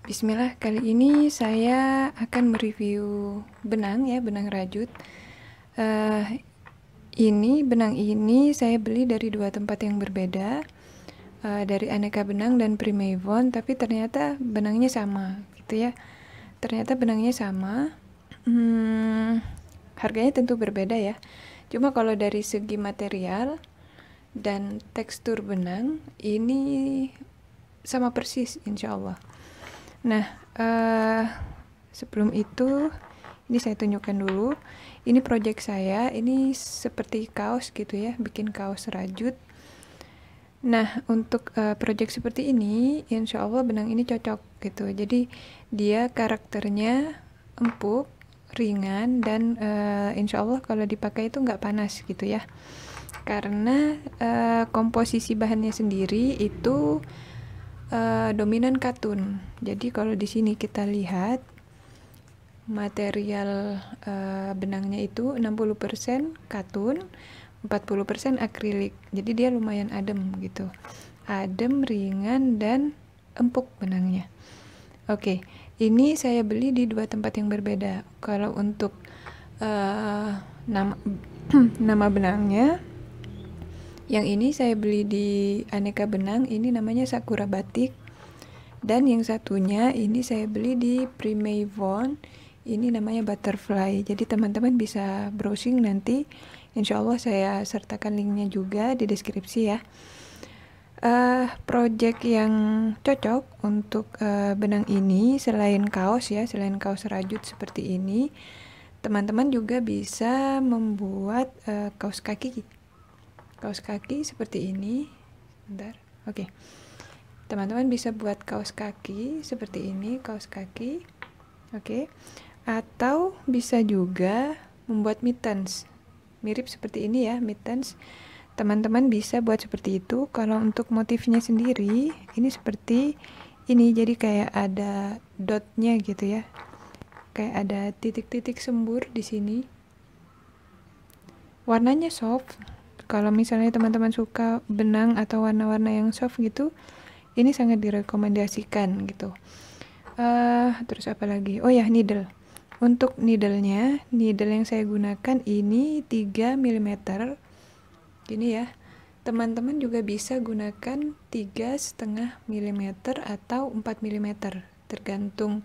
Bismillah, kali ini saya akan mereview benang ya, benang rajut. Benang ini saya beli dari dua tempat yang berbeda, dari Aneka Benang dan Primeivon, tapi ternyata benangnya sama, gitu ya. Ternyata benangnya sama, harganya tentu berbeda ya. Cuma kalau dari segi material dan tekstur benang, ini sama persis, insya Allah. Nah, sebelum itu, ini saya tunjukkan dulu. Ini project saya, ini seperti kaos gitu ya, bikin kaos rajut. Nah, untuk project seperti ini, insya Allah benang ini cocok gitu. Jadi, dia karakternya empuk, ringan, dan insya Allah kalau dipakai itu nggak panas gitu ya. Karena komposisi bahannya sendiri itu dominan katun. Jadi kalau di sini kita lihat material benangnya itu 60% katun, 40% akrilik. Jadi dia lumayan adem gitu. Adem, ringan, dan empuk benangnya. Oke, ini saya beli di dua tempat yang berbeda. Kalau untuk nama nama benangnya, yang ini saya beli di Aneka Benang, ini namanya Sakura Batik. Dan yang satunya ini saya beli di Primeivon, ini namanya Butterfly. Jadi teman-teman bisa browsing nanti, insya Allah saya sertakan linknya juga di deskripsi ya. Project yang cocok untuk benang ini selain kaos ya, selain kaos rajut seperti ini, teman-teman juga bisa membuat kaos kaki seperti ini. Bentar, oke. Teman-teman bisa buat kaos kaki seperti ini, kaos kaki, oke. Atau bisa juga membuat mittens, mirip seperti ini ya, mittens. Teman-teman bisa buat seperti itu. Kalau untuk motifnya sendiri, ini seperti ini, jadi kayak ada dotnya gitu ya, kayak ada titik-titik sembur di sini. Warnanya soft. Kalau misalnya teman-teman suka benang atau warna-warna yang soft gitu, ini sangat direkomendasikan gitu. Terus apa lagi? Oh ya, needle. Untuk needle-nya, needle yang saya gunakan ini 3 mm. Gini ya. Teman-teman juga bisa gunakan 3,5 mm atau 4 mm, tergantung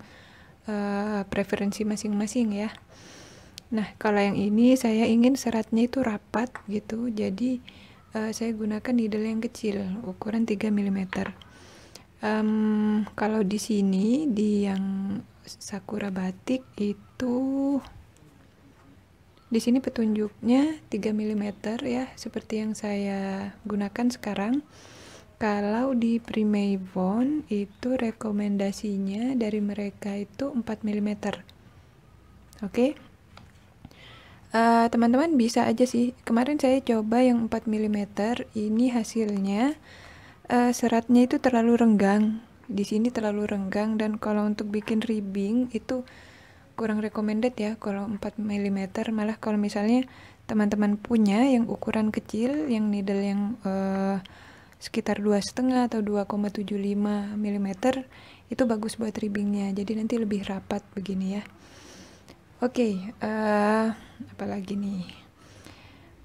preferensi masing-masing ya. Nah, kalau yang ini saya ingin seratnya itu rapat gitu, jadi saya gunakan needle yang kecil, ukuran 3 mm. Kalau di sini, di yang Sakura Batik itu, di sini petunjuknya 3 mm ya, seperti yang saya gunakan sekarang. Kalau di Primeivon itu rekomendasinya dari mereka itu 4 mm. Oke. Teman-teman bisa aja sih. Kemarin saya coba yang 4 mm, ini hasilnya seratnya itu terlalu renggang. Di sini terlalu renggang, dan kalau untuk bikin ribbing itu kurang recommended ya kalau 4 mm. Malah kalau misalnya teman-teman punya yang ukuran kecil, yang needle yang sekitar 2,5 atau 2,75 mm, itu bagus buat ribbingnya. Jadi nanti lebih rapat begini ya. Oke, apalagi nih?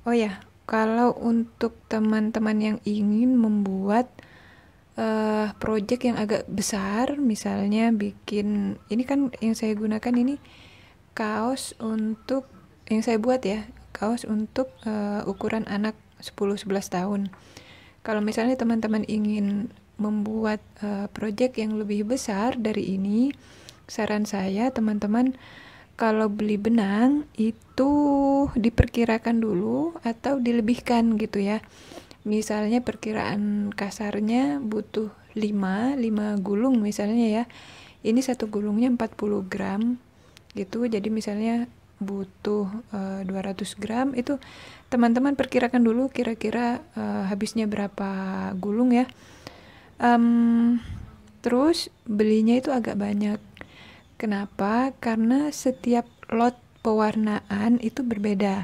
Oh ya, kalau untuk teman-teman yang ingin membuat project yang agak besar, misalnya bikin, ini kan yang saya gunakan ini kaos untuk, yang saya buat ya, kaos untuk ukuran anak 10-11 tahun. Kalau misalnya teman-teman ingin membuat project yang lebih besar dari ini, saran saya teman-teman kalau beli benang itu diperkirakan dulu atau dilebihkan gitu ya. Misalnya perkiraan kasarnya butuh 5 gulung misalnya ya. Ini satu gulungnya 40 gram gitu. Jadi misalnya butuh 200 gram, itu teman-teman perkirakan dulu kira-kira habisnya berapa gulung ya. Terus belinya itu agak banyak. Kenapa? Karena setiap lot pewarnaan itu berbeda.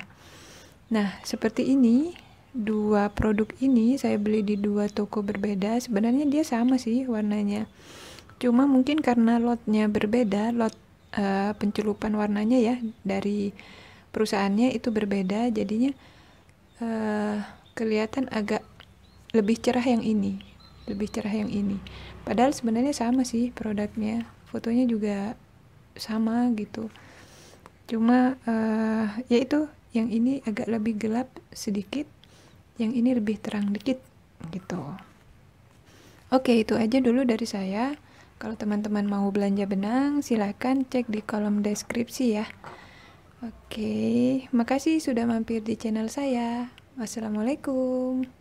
Nah, seperti ini, dua produk ini saya beli di dua toko berbeda. Sebenarnya dia sama sih warnanya. Cuma mungkin karena lotnya berbeda, lot pencelupan warnanya ya dari perusahaannya itu berbeda, jadinya kelihatan agak lebih cerah yang ini, lebih cerah yang ini. Padahal sebenarnya sama sih produknya, fotonya juga sama gitu. Cuma ya itu, yang ini agak lebih gelap sedikit, yang ini lebih terang dikit gitu. Oke, itu aja dulu dari saya. Kalau teman-teman mau belanja benang, silakan cek di kolom deskripsi ya. Oke, makasih sudah mampir di channel saya. Wassalamualaikum.